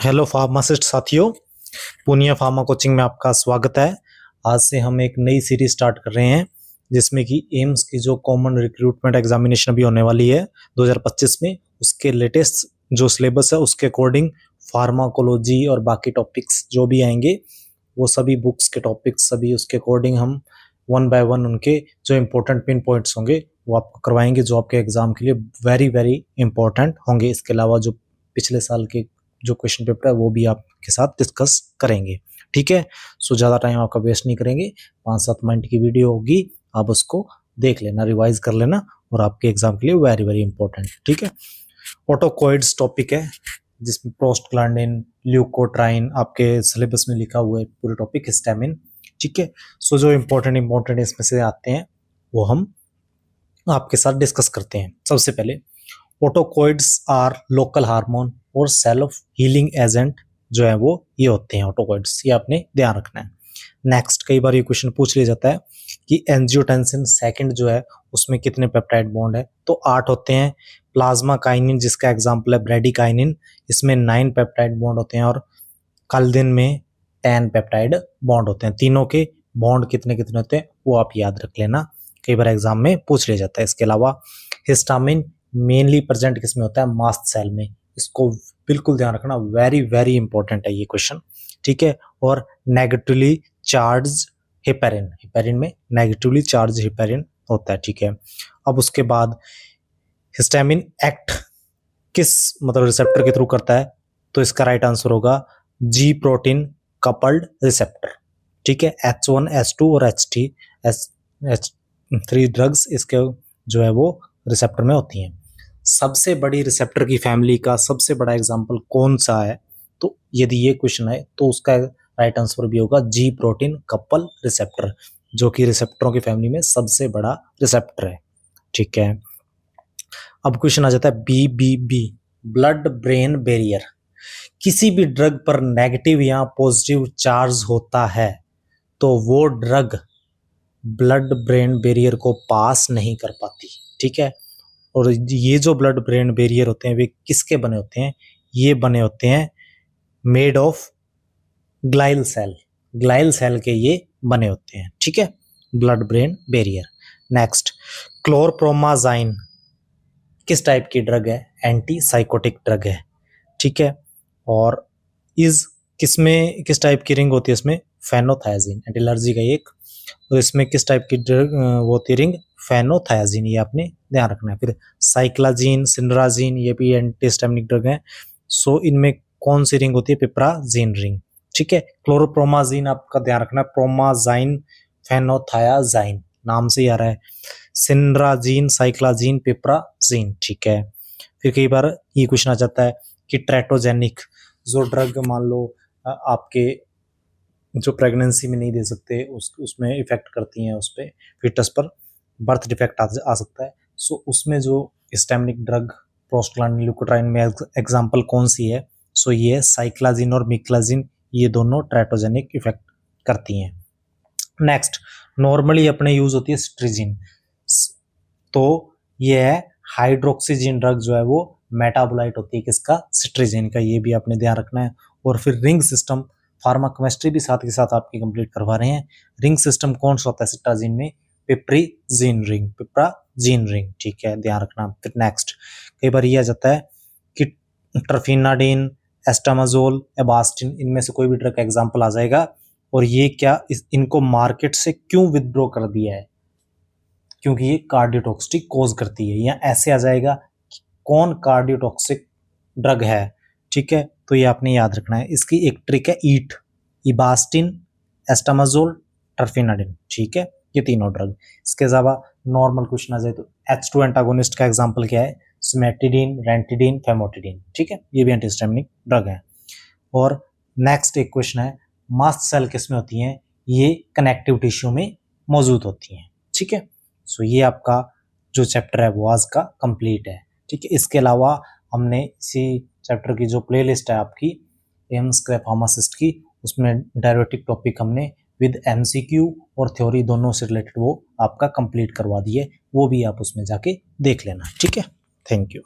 Hello pharmacist साथियों, Poonia pharma coaching में आपका स्वागत है। आज से हम एक नई सीरीज स्टार्ट कर रहे हैं जिसमें कि एम्स की जो कॉमन रिक्रूटमेंट एग्जामिनेशन अभी होने वाली है 2025 में, उसके लेटेस्ट जो सिलेबस है उसके अकॉर्डिंग फार्माकोलॉजी और बाकी टॉपिक्स जो भी आएंगे वो सभी बुक्स के टॉपिक्स सभी उसके अकॉर्डिंग हम वन बाय वन उनके जो इम्पोर्टेंट पिन पॉइंट्स होंगे वो आपको करवाएंगे, जो आपके एग्जाम के लिए वेरी वेरी इंपॉर्टेंट होंगे। इसके अलावा जो पिछले साल के जो क्वेश्चन पेपर है वो भी आपके साथ डिस्कस करेंगे। ठीक है, सो ज़्यादा टाइम आपका वेस्ट नहीं करेंगे। 5-7 मिनट की वीडियो होगी, आप उसको देख लेना, रिवाइज कर लेना और आपके एग्जाम के लिए वेरी वेरी इंपॉर्टेंट। ठीक है, ऑटोकॉइड्स टॉपिक है जिसमें प्रोस्टाग्लैंडिन, ल्यूकोट्राइन आपके सिलेबस में लिखा हुआ है पूरे टॉपिक, हिस्टामिन। ठीक है, सो जो इंपॉर्टेंट इसमें से आते हैं वो हम आपके साथ डिस्कस करते हैं। सबसे पहले ऑटोकॉइड्स आर लोकल हार्मोन और सेल्फ हीलिंग एजेंट जो है वो ये होते हैं ऑटोकॉइड्स, ये आपने ध्यान रखना है। नेक्स्ट, कई बार ये क्वेश्चन पूछ लिया जाता है कि एंजियोटेंसिन सेकंड जो है उसमें कितने पेप्टाइड बॉन्ड है, तो 8 होते हैं। प्लाज्मा काइनिन जिसका एग्जांपल है ब्रेडिकाइनिन, इसमें 9 पेप्टाइड बॉन्ड होते हैं और काल्दिन में 10 पेप्टाइड बॉन्ड होते हैं। तीनों के बॉन्ड कितने कितने होते हैं वो आप याद रख लेना, कई बार एग्जाम में पूछ लिया जाता है। इसके अलावा हिस्टामिन मेनली प्रेजेंट किसमें होता है, मास्ट सेल में, इसको बिल्कुल ध्यान रखना, वेरी वेरी इंपॉर्टेंट है ये क्वेश्चन। ठीक है, और नेगेटिवली चार्ज हेपेरिन, हेपेरिन में नेगेटिवली चार्ज हेपेरिन होता है। ठीक है, अब उसके बाद हिस्टामिन एक्ट किस रिसेप्टर के थ्रू करता है, तो इसका राइट आंसर होगा जी प्रोटीन कपल्ड रिसेप्टर। ठीक है, H1, H2 और H3 ड्रग्स इसके जो है वो रिसेप्टर में होती हैं। सबसे बड़ी रिसेप्टर की फैमिली का सबसे बड़ा एग्जांपल कौन सा है, तो यदि ये क्वेश्चन है तो उसका राइट आंसर भी होगा जी प्रोटीन कपल रिसेप्टर, जो कि रिसेप्टरों की फैमिली में सबसे बड़ा रिसेप्टर है। ठीक है, अब क्वेश्चन आ जाता है BBB, ब्लड ब्रेन बैरियर। किसी भी ड्रग पर नेगेटिव या पॉजिटिव चार्ज होता है तो वो ड्रग ब्लड ब्रेन बैरियर को पास नहीं कर पाती। ठीक है, और ये जो ब्लड ब्रेन बैरियर होते हैं वे किसके बने होते हैं, ये बने होते हैं made of glial cell, glial cell के ये बने होते हैं। ठीक है, blood brain barrier. Next, chlorpromazine किस टाइप की ड्रग है, एंटी साइकोटिक ड्रग है। ठीक है, और इस किसमें किस टाइप की रिंग होती है, इसमें फेनोथायाजीन, एंटी एलर्जी का एक, और इसमें किस टाइप की ड्रग वो होती है रिंग, फेनोथायाजीन, ये आपने ध्यान रखना है। फिर साइक्लाजीन, सिंड्राजीन, ये भी एंटीहिस्टामिनिक ड्रग है। सो इनमें कौन सी रिंग होती है, पिप्राजीन रिंग। ठीक है, क्लोरोप्रोमाजीन आपका ध्यान रखना, प्रोमाजाइन, फेनोथायाजाइन नाम से ही आ रहा है, सिंड्राजीन, साइक्लाजीन, पिप्राजीन। ठीक है, फिर कई बार ये क्वेश्चन आ जाता है कि ट्रेटोजेनिक जो ड्रग मान लो आपके जो प्रेगनेंसी में नहीं दे सकते उसमें इफेक्ट करती हैं, उस पर फिटस पर बर्थ डिफेक्ट आ सकता है। सो उसमें जो हिस्टामिनिक ड्रग प्रोस्टाग्लैंडिन, ल्यूकोट्राइन में एग्जांपल कौन सी है, सो ये साइक्लाजीन और मिक्लाजीन, ये दोनों ट्रेटोजेनिक इफेक्ट करती हैं। नेक्स्ट, नॉर्मली अपने यूज होती है सिट्रीजिन, तो ये है हाइड्रोक्सीजिन ड्रग जो है वो मेटाबोलाइट होती है किसका, सिट्रीजिन का, ये भी आपने ध्यान रखना है। और फिर रिंग सिस्टम, फार्मा केमिस्ट्री भी साथ के साथ आपकी कंप्लीट करवा रहे हैं। रिंग सिस्टम कौन सा होता है सिट्राजिन में, पिप्रीजीन रिंग, पिप्राजीन रिंग। ठीक है, ध्यान रखना। फिर नेक्स्ट, कई बार ये आ जाता है कि ट्रफिनाडिन, एस्टामाजोल, एबास्टिन, इनमें से कोई भी ड्रग का एग्जाम्पल आ जाएगा, और ये क्या इनको मार्केट से क्यों विथड्रॉ कर दिया है, क्योंकि ये कार्डियोटॉक्सिक कॉज करती है, या ऐसे आ जाएगा कौन कार्डियोटॉक्सिक ड्रग है। ठीक है, तो ये आपने याद रखना है। इसकी एक ट्रिक है ईट, इबास्टिन, एस्टामाजोल, टर्फिनाडिन। ठीक है, ये तीनों ड्रग। इसके अलावा नॉर्मल क्वेश्चन आ जाए तो H2 एंटागोनिस्ट का एग्जांपल क्या है, सिमेटिडिन, रेंटिडिन, फेमोटिडिन। ठीक है, ये भी एंटीहिस्टामिनिक ड्रग है। और नेक्स्ट एक क्वेश्चन है, मास्ट सेल किसमें होती हैं, ये कनेक्टिव टिश्यू में मौजूद होती हैं। ठीक है, सो ये आपका जो चैप्टर है वो आज का कंप्लीट है। ठीक है, इसके अलावा हमने इसी चैप्टर की जो प्लेलिस्ट है आपकी एम्स के फार्मासिस्ट की, उसमें डेरिवेटिव टॉपिक हमने विद MCQ और थ्योरी दोनों से रिलेटेड वो आपका कंप्लीट करवा दिए, वो भी आप उसमें जाके देख लेना। ठीक है, थैंक यू।